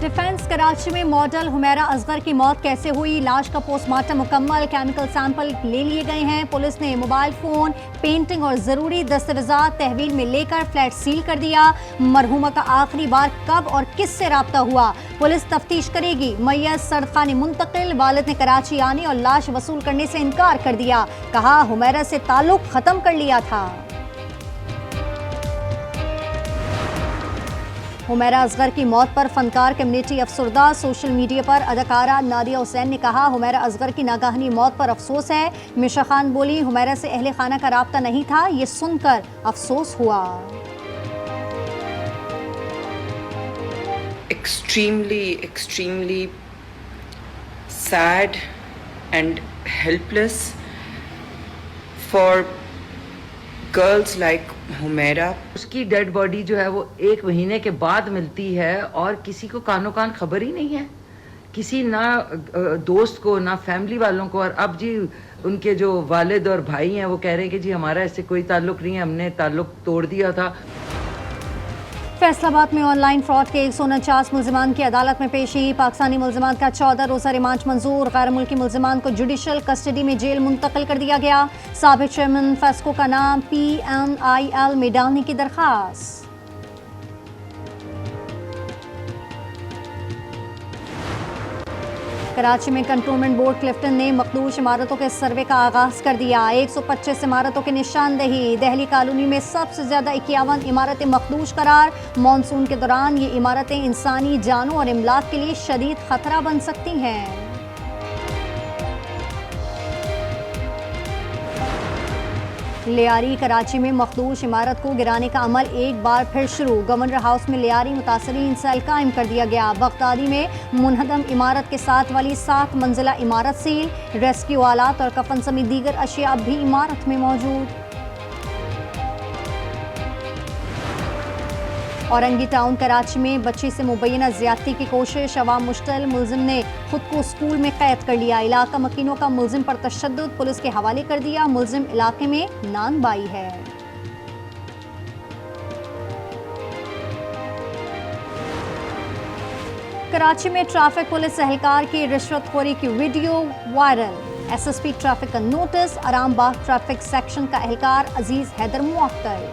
Defence Karachi में model Humaira Asghar की मौत कैसे हुई, लाश का पोस्टमार्टम मुकम्मल, केमिकल सैंपल ले लिए गए हैं। पुलिस ने मोबाइल फोन, पेंटिंग और जरूरी दस्तावेजात तहवील में लेकर फ्लैट सील कर दिया। मरहुमा का आखिरी बार कब और किस से राब्ता हुआ, पुलिस तफ्तीश करेगी। मैयत सड़खाने मुंतकिल, वालिद ने कराची आने और लाश वसूल करने से इनकार कर दिया, कहा हुमैरा से ताल्लुक खत्म कर लिया था। हुमैरा असगर की मौत पर फनकार कम्युनिटी अफसरदा। सोशल मीडिया पर अदाकारा नादिया हुसैन ने कहा हुमैरा असगर की नागाहनी मौत पर अफसोस है। मिशा खान बोली हुमैरा से अहले खाना का राब्ता नहीं था, ये सुनकर अफसोस हुआ। extremely sad and helpless for girls like Humaira. उसकी डेड बॉडी जो है वो 1 महीने के बाद मिलती है और किसी को कानो कान खबर ही नहीं है, किसी ना दोस्त को ना फैमिली वालों को। और अब जी उनके जो वालिद और भाई हैं वो कह रहे हैं कि जी हमारा इससे कोई ताल्लुक नहीं है, हमने ताल्लुक तोड़ दिया था। फैसलाबाद में ऑनलाइन फ्रॉड के 149 मुल्जिमान की अदालत में पेशी। पाकिस्तानी मुल्जिमान का 14 रोज़ा रिमांड मंजूर। गैर मुल्की मुल्जिमान को जुडिशल कस्टडी में जेल मुंतकिल कर दिया गया। साबिक चेयरमैन फेस्को का नाम PNIL में डालने की दरख्वास्त। कराची में कंटोनमेंट बोर्ड क्लिफ्टन ने मखदूश इमारतों के सर्वे का आगाज कर दिया। 125 इमारतों की निशानदेही। दहली कॉलोनी में सबसे ज्यादा 51 इमारतें मखदूश करार। मानसून के दौरान ये इमारतें इंसानी जानों और इमलाक के लिए शदीद खतरा बन सकती हैं। लियारी कराची में मखदूश इमारत को गिराने का अमल एक बार फिर शुरू। गवर्नर हाउस में लियारी मुतासरीन सेल कायम कर दिया गया। बगदादी में मुनहदम इमारत के साथ वाली 7 मंजिला इमारत सील। रेस्क्यू आलात और कफन समेत दीगर अशिया अब भी इमारत में मौजूद। औरंगी टाउन कराची में बच्ची से मुबैना ज्यादती की कोशिश। अवाम मुश्तल, मुलजिम ने खुद को स्कूल में कैद कर लिया। इलाका मकीनों का मुलजिम पर तशद्दुद, पुलिस के हवाले कर दिया। मुलजिम इलाके में नानबाई है। कराची में ट्रैफिक पुलिस एहलकार की रिश्वतखोरी की वीडियो वायरल। SSP ट्रैफिक का नोटिस। आरामबाग ट्रैफिक सेक्शन का एहलकार अजीज हैदर मुअत्तल।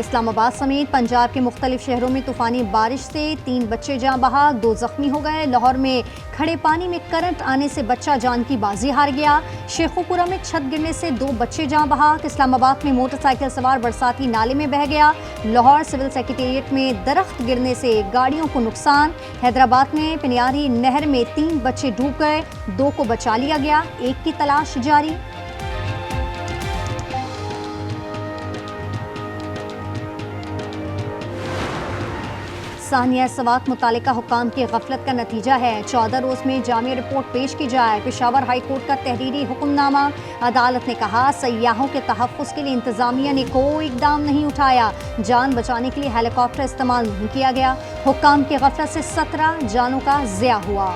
इस्लामाबाद समेत पंजाब के मुख्तलिफ शहरों में तूफानी बारिश से 3 बच्चे जाँ बहाक, 2 जख्मी हो गए। लाहौर में खड़े पानी में करंट आने से बच्चा जान की बाजी हार गया। शेखोपुरा में छत गिरने से 2 बच्चे जाँ बहाक। इस्लामाबाद में मोटरसाइकिल सवार बरसाती नाले में बह गया। लाहौर सिविल सेक्रेटेरिएट में दरख्त गिरने से गाड़ियों को नुकसान। हैदराबाद में पिनियारी नहर में 3 बच्चे डूब गए, 2 को बचा लिया गया, 1 की तलाश जारी। सानिया सवाक मुतालिका हुकाम की गफलत का नतीजा है। 14 रोज में जामिया रिपोर्ट पेश की जाए। पेशावर हाई कोर्ट का तहरीरी हुक्मनामा। अदालत ने कहा सयाहों के तहफ़्फ़ुज़ के लिए इंतजामिया ने कोई इकदाम नहीं उठाया। जान बचाने के लिए हेलीकॉप्टर इस्तेमाल नहीं किया गया। हुक्काम की गफलत से 17 जानों का ज़िया हुआ।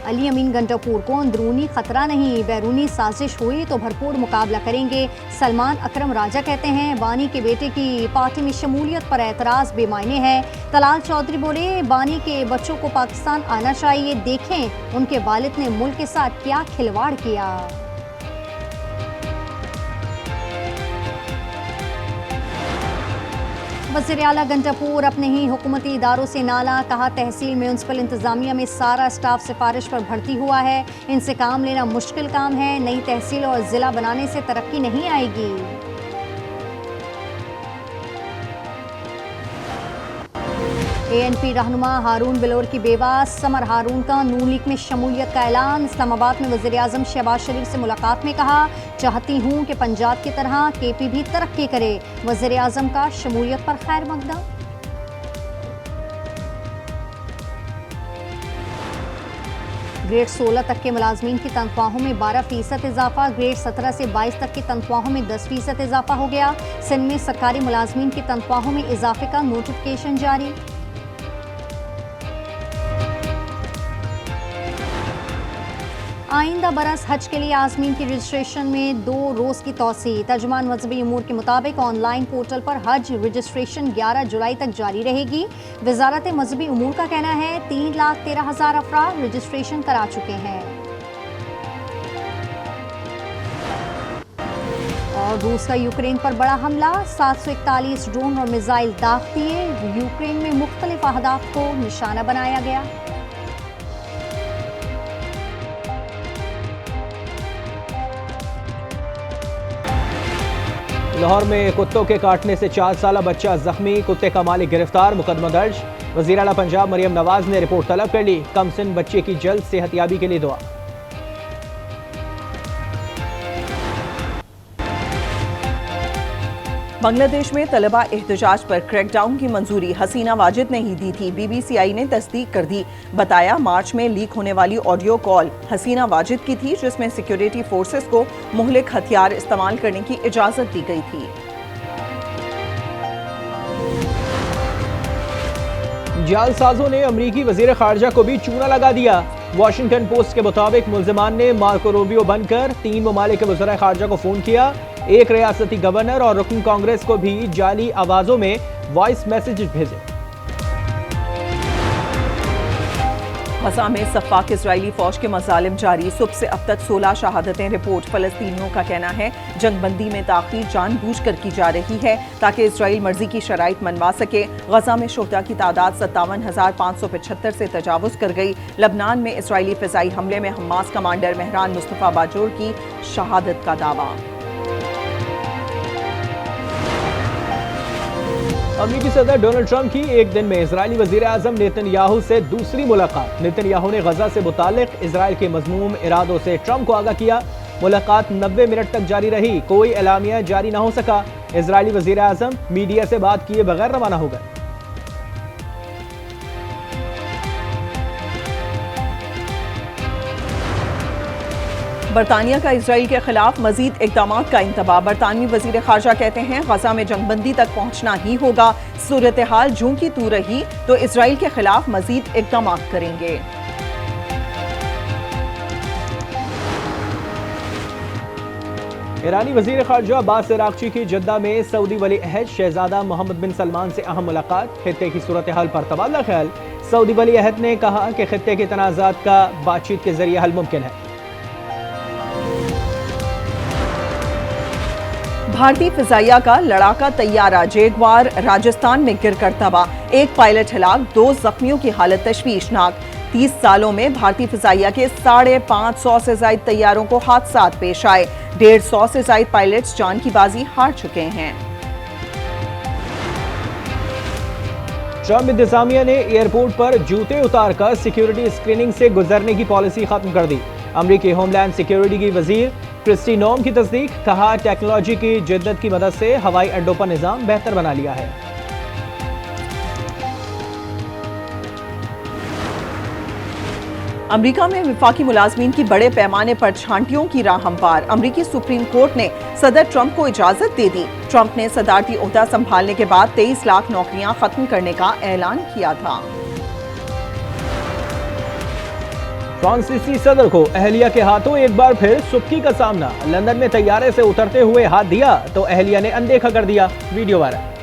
अली अमीन गंडापुर को अंदरूनी खतरा नहीं, बैरूनी साजिश हुई तो भरपूर मुकाबला करेंगे। सलमान अकरम राजा कहते हैं बानी के बेटे की पार्टी में शमूलियत पर एतराज़ बेमायने है। तलाल चौधरी बोले बानी के बच्चों को पाकिस्तान आना चाहिए, देखें उनके वालिद ने मुल्क के साथ क्या खिलवाड़ किया। वज़ीर आला गंडापुर अपने ही हुकूमती इदारों से नाला, कहा तहसील म्यूनसिपल इंतजामिया में सारा स्टाफ सिफारिश पर भर्ती हुआ है, इनसे काम लेना मुश्किल काम है। नई तहसील और ज़िला बनाने से तरक्की नहीं आएगी। ANP रहनुमा हारून बिलोर की बेवा समर हारून का नून लीग में शमूलियत का ऐलान। इस्लामाबाद में वज़ीर आज़म शहबाज शरीफ से मुलाकात में कहा चाहती हूँ कि पंजाब की तरह KP भी तरक्की करे। वज़ीर आज़म का शमूलियत पर खैर मकदम। ग्रेड 16 तक के मुलाजमीन की तनख्वाहों में 12% इजाफा। ग्रेड 17 से 22 तक की तनख्वाहों में 10% इजाफा हो गया। सिंध में सरकारी मुलाजमीन की तनख्वाहों में इजाफे का नोटिफिकेशन जारी। आइंदा बरस हज के लिए आज़मीन की रजिस्ट्रेशन में 2 रोज़ की तौसी। तर्जुमान मजहबी उमूर के मुताबिक ऑनलाइन पोर्टल पर हज रजिस्ट्रेशन 11 जुलाई तक जारी रहेगी। वजारत मजहबी उमूर का कहना है 3,13,000 अफराद रजिस्ट्रेशन करा चुके हैं। और रूस का यूक्रेन पर बड़ा हमला, 741 ड्रोन और मिसाइल दाग दिए। यूक्रेन में मुख्तलिफ अहदाफ को निशाना बनाया गया। लाहौर में कुत्तों के काटने से 4 साला बच्चा जख्मी, कुत्ते का मालिक गिरफ्तार, मुकदमा दर्ज। वज़ीर आला पंजाब मरियम नवाज ने रिपोर्ट तलब कर ली। कमसिन बच्चे की जल्द सेहतयाबी के लिए दुआ। बांग्लादेश में तलबा एहतजाज पर क्रैकडाउन की मंजूरी हसीना वाजिद ने ही दी थी। BBCI ने तस्दीक कर दी। बताया मार्च में लीक होने वाली ऑडियो कॉल हसीना वाजिद की थी, जिसमें सिक्योरिटी फोर्सेस को मुहलिक हथियार इस्तेमाल करने की इजाजत दी गई थी। जालसाजों ने अमरीकी वजीर खारजा को भी चूना लगा दिया। वॉशिंगटन पोस्ट के मुताबिक मुल्जिमान ने मार्को रूबियो बनकर 3 ममालिक के वज़ीर खारजा को फोन किया। एक रियासती गवर्नर और रुकन कांग्रेस को भी जाली आवाजों में वॉइस मैसेजेस भेजे। गजा में सफाक इजरायली फौज के मजालिम जारी। सुबह से अब तक 16 शहादतें रिपोर्ट। फलस्तीनियों का कहना है जंगबंदी में ताखीर जानबूझकर की जा रही है ताकि इजराइल मर्जी की शराइत मनवा सके। गजा में शोहदा की तादाद 57,575 से तजावुज कर गई। लबनान में इजरायली फिजाई हमले में हमास कमांडर मेहरान मुस्तफा बाजोर की शहादत का दावा। अमेरिकी सदर डोनाल्ड ट्रंप की एक दिन में इजरायली वजीर आजम नेतन्याहू से दूसरी मुलाकात। नेतन्याहू ने गजा से मुतालिक इजरायल के मज़मूम इरादों से ट्रंप को आगाह किया। मुलाकात 90 मिनट तक जारी रही। कोई एलामिया जारी न हो सका। इजरायली वजीर आजम मीडिया से बात किए बगैर रवाना हो गए। बरतानिया का इजराइल के खिलाफ मजीद इकदाम का इंतबाह। बरतानवी वजीर खारजा कहते हैं गजा में जंगबंदी तक पहुंचना ही होगा। सूरत हाल जूं की तू रही तो इजराइल के खिलाफ मजीद इकदाम करेंगे। ईरानी वजीर खारजा अब्बास अरागची की जद्दा में सऊदी वली अहद शहजादा मोहम्मद बिन सलमान से अहम मुलाकात। खित्ते की सूरत हाल पर तबादला ख्याल। सऊदी वली अहद ने कहा कि खित्ते के तनाज़ात का बातचीत के जरिए हल मुमकिन है। भारतीय फिजाइया का लड़ाका तैयारा जैगवार राजस्थान में गिरकर तबाह। एक पायलट हिलाक, 2 जख्मियों की हालत तशवीशनाक। 30 सालों में भारतीय फिजाइया के 550 से ज्यादा तैयारों को हादसात पेश आए। 150 से ज्यादा पायलट्स जान की बाजी हार चुके हैं। ट्रंप इंतजामिया ने एयरपोर्ट पर जूते उतारकर सिक्योरिटी स्क्रीनिंग से गुजरने की पॉलिसी खत्म कर दी। अमरीकी होमलैंड सिक्योरिटी की वजीर क्रिस्टी नोम की तस्दीक। कहा टेक्नोलॉजी की जिद्दत की मदद से हवाई अड्डों पर निजाम बेहतर बना लिया है। अमेरिका में विफाकी मुलाजमीन की बड़े पैमाने पर छांटियों की राह हमवार। अमेरिकी सुप्रीम कोर्ट ने सदर ट्रंप को इजाजत दे दी। ट्रंप ने सदारती ओहदा संभालने के बाद 23 लाख नौकरियां खत्म करने का ऐलान किया था। फ्रांसीसी सदर को अहलिया के हाथों एक बार फिर सुबकी का सामना। लंदन में तैयारे से उतरते हुए हाथ दिया तो अहलिया ने अनदेखा कर दिया। Video viral.